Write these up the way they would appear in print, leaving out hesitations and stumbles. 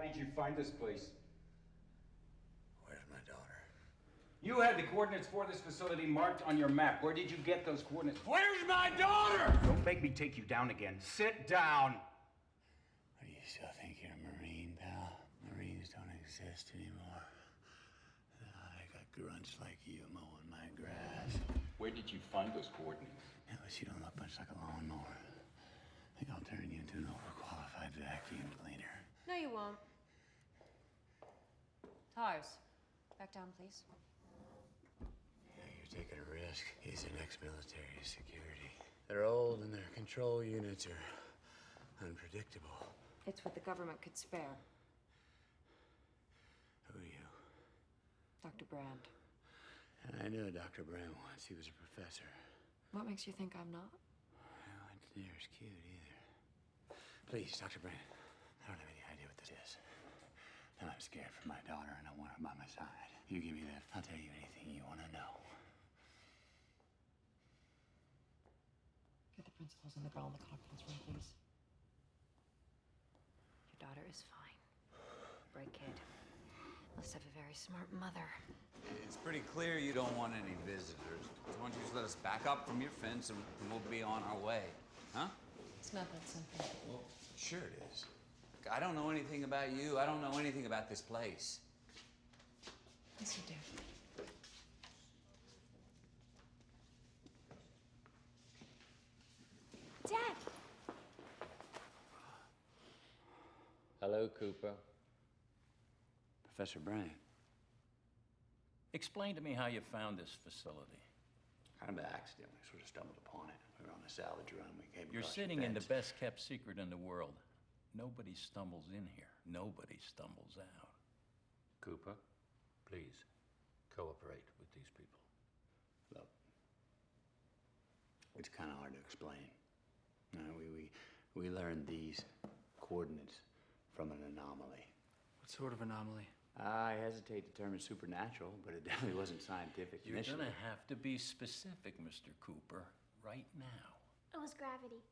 did you find this place? Where's my daughter? You had the coordinates for this facility marked on your map. Where did you get those coordinates? Where's my daughter? Don't make me take you down again. Sit down. What, do you still think you're a Marine, pal? Marines don't exist anymore. I got grunts like you mowing my grass. Where did you find those coordinates? Yeah, but you don't look much like a lawnmower. I think I'll turn you into an overqualified vacuum cleaner. No, you won't. Tars, back down, please. Yeah, you're taking a risk. He's an ex-military security. They're old and their control units are unpredictable. It's what the government could spare. Who are you? Dr. Brand. I knew Dr. Brand once. He was a professor. What makes you think I'm not? Well, it's near as cute either. Please, Dr. Brand, I don't have any idea what this is. And I'm scared for my daughter and I want her by my side. You give me that, I'll tell you anything you want to know. Get the principals and the girl in the conference room, please. Your daughter is fine. Bright kid. Must have a very smart mother. It's pretty clear you don't want any visitors. Why don't you just let us back up from your fence and we'll be on our way? Huh? It's not that simple. Well, sure it is. I don't know anything about you. I don't know anything about this place. Yes, you do. Dad! Hello, Cooper. Professor Brand. Explain to me how you found this facility. Kind of by accident. We sort of stumbled upon it. We were on a salvage run. We came You're across sitting your in the fence. best kept secret in the world. Nobody stumbles in here. Nobody stumbles out. Cooper, please cooperate with these people. Look, it's kind of hard to explain. We learned these coordinates from an anomaly. What sort of anomaly? I hesitate to term it supernatural, but it definitely wasn't scientific You're initially. gonna have to be specific, Mr. Cooper, right now. It was gravity.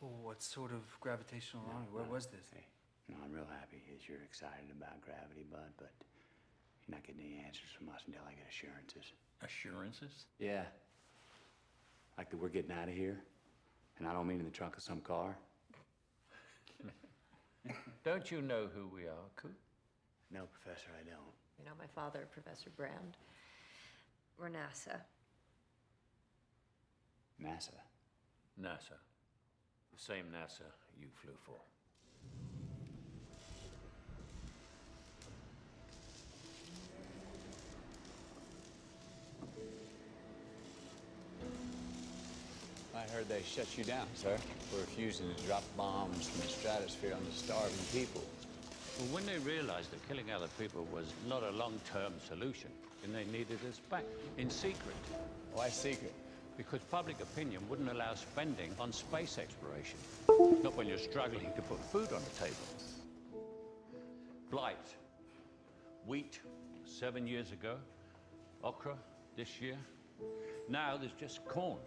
What sort of gravitational anomaly? Where was this? Hey, no, I'm real happy that you're excited about gravity, Bud, but you're not getting any answers from us until I get assurances. Assurances? Yeah. Like that we're getting out of here, and I don't mean in the trunk of some car. Don't you know who we are, Coop? No, Professor, I don't. You know my father, Professor Brand. We're NASA. NASA. NASA. The same NASA you flew for. I heard they shut you down, sir, for refusing to drop bombs from the stratosphere on the starving people. Well, when they realized that killing other people was not a long-term solution, then they needed us back in secret. Why secret? Because public opinion wouldn't allow spending on space exploration. Not when you're struggling to put food on the table. Blight. Wheat 7 years ago. Okra this year. Now there's just corn.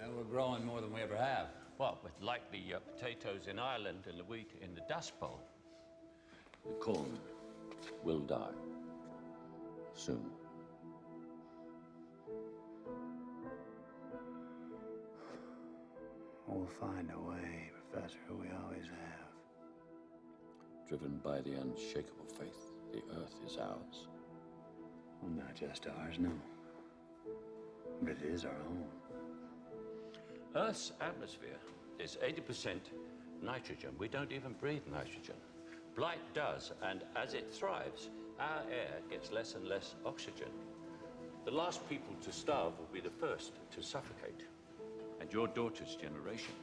And we're growing more than we ever have. Well, with like the potatoes in Ireland and the wheat in the Dust Bowl, the corn will die soon. We'll find a way, Professor, we always have. Driven by the unshakable faith, the earth is ours. Well, not just ours, no. But it is our home. Earth's atmosphere is 80% nitrogen. We don't even breathe nitrogen. Blight does, and as it thrives, our air gets less and less oxygen. The last people to starve will be the first to suffocate. And your daughter's generation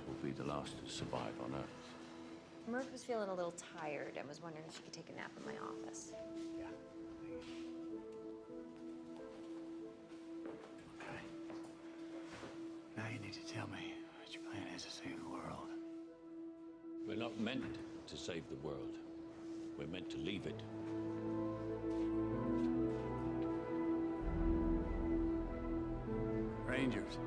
will be the last to survive on Earth. Murph was feeling a little tired and was wondering if she could take a nap in my office. Yeah. Okay. Now you need to tell me what your plan is to save the world. We're not meant to save the world. We're meant to leave it. Rangers,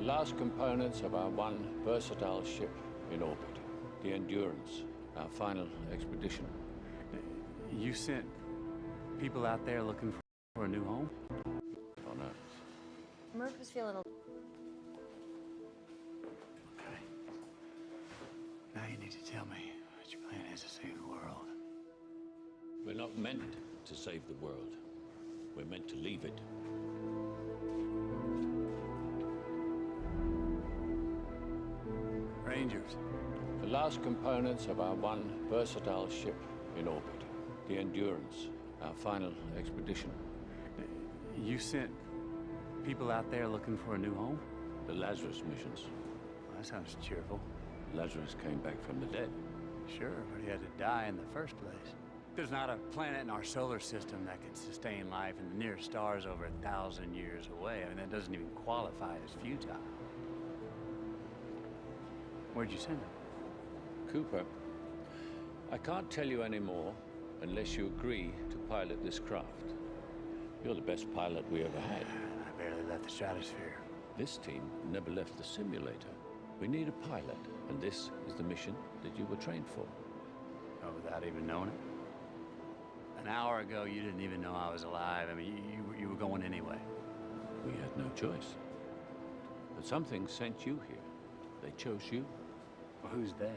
last components of our one versatile ship in orbit, the Endurance, our final expedition. You sent people out there looking for a new home? On Earth. Murph was feeling a... Okay. Now you need to tell me what your plan is to save the world. We're not meant to save the world. We're meant to leave it. Rangers. The last components of our one versatile ship in orbit, the Endurance, our final expedition. You sent people out there looking for a new home? The Lazarus missions. Well, that sounds cheerful. Lazarus came back from the dead. Sure, but he had to die in the first place. There's not a planet in our solar system that could sustain life, and the nearest star is over 1,000 years away. I mean, that doesn't even qualify as futile. Where'd you send him? Cooper, I can't tell you any more unless you agree to pilot this craft. You're the best pilot we ever had. I barely left the stratosphere. This team never left the simulator. We need a pilot, and this is the mission that you were trained for. Oh, without even knowing it? An hour ago, you didn't even know I was alive. I mean, you were going anyway. We had no choice. But something sent you here. They chose you. Well, who's they?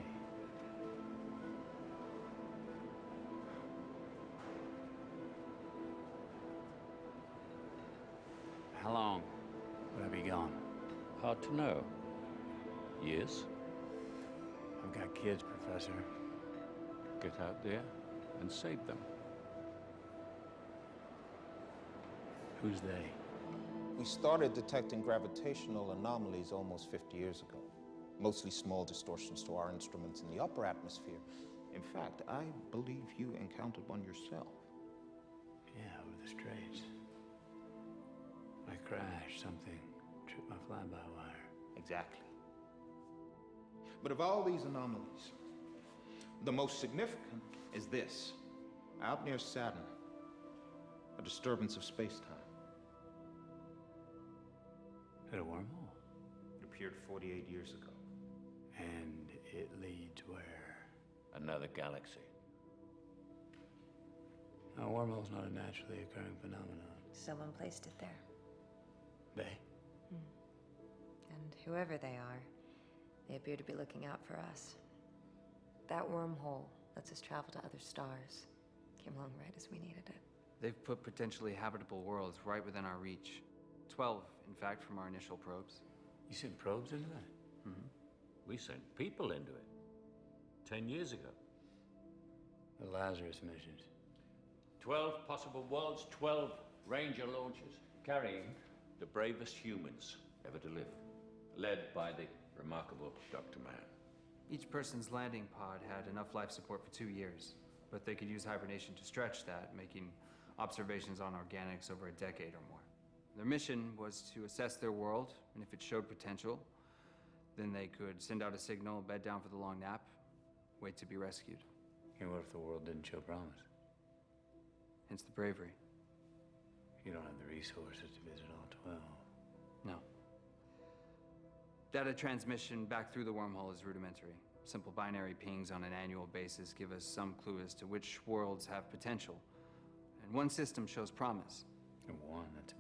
How long would I be gone? Hard to know. Years? I've got kids, Professor. Get out there and save them. Who's they? We started detecting gravitational anomalies almost 50 years ago. Mostly small distortions to our instruments in the upper atmosphere. In fact, I believe you encountered one yourself. Yeah, over the Straits. I crashed, something tripped my fly-by-wire. Exactly. But of all these anomalies, the most significant is this. Out near Saturn, a disturbance of space-time. Hit a wormhole. It appeared 48 years ago. And it leads where? Another galaxy. A wormhole's not a naturally occurring phenomenon. Someone placed it there. They? And whoever they are, they appear to be looking out for us. That wormhole lets us travel to other stars. Came along right as we needed it. They've put potentially habitable worlds right within our reach. 12, in fact, from our initial probes. You sent probes into that? We sent people into it 10 years ago. The Lazarus missions. 12 possible worlds, 12 Ranger launches, carrying the bravest humans ever to live, led by the remarkable Dr. Mann. Each person's landing pod had enough life support for 2 years, but they could use hibernation to stretch that, making observations on organics over a decade or more. Their mission was to assess their world, and if it showed potential, then they could send out a signal, bed down for the long nap, wait to be rescued. And what if the world didn't show promise? Hence the bravery. You don't have the resources to visit all 12. No. Data transmission back through the wormhole is rudimentary. Simple binary pings on an annual basis give us some clue as to which worlds have potential. And one system shows promise. And one, that's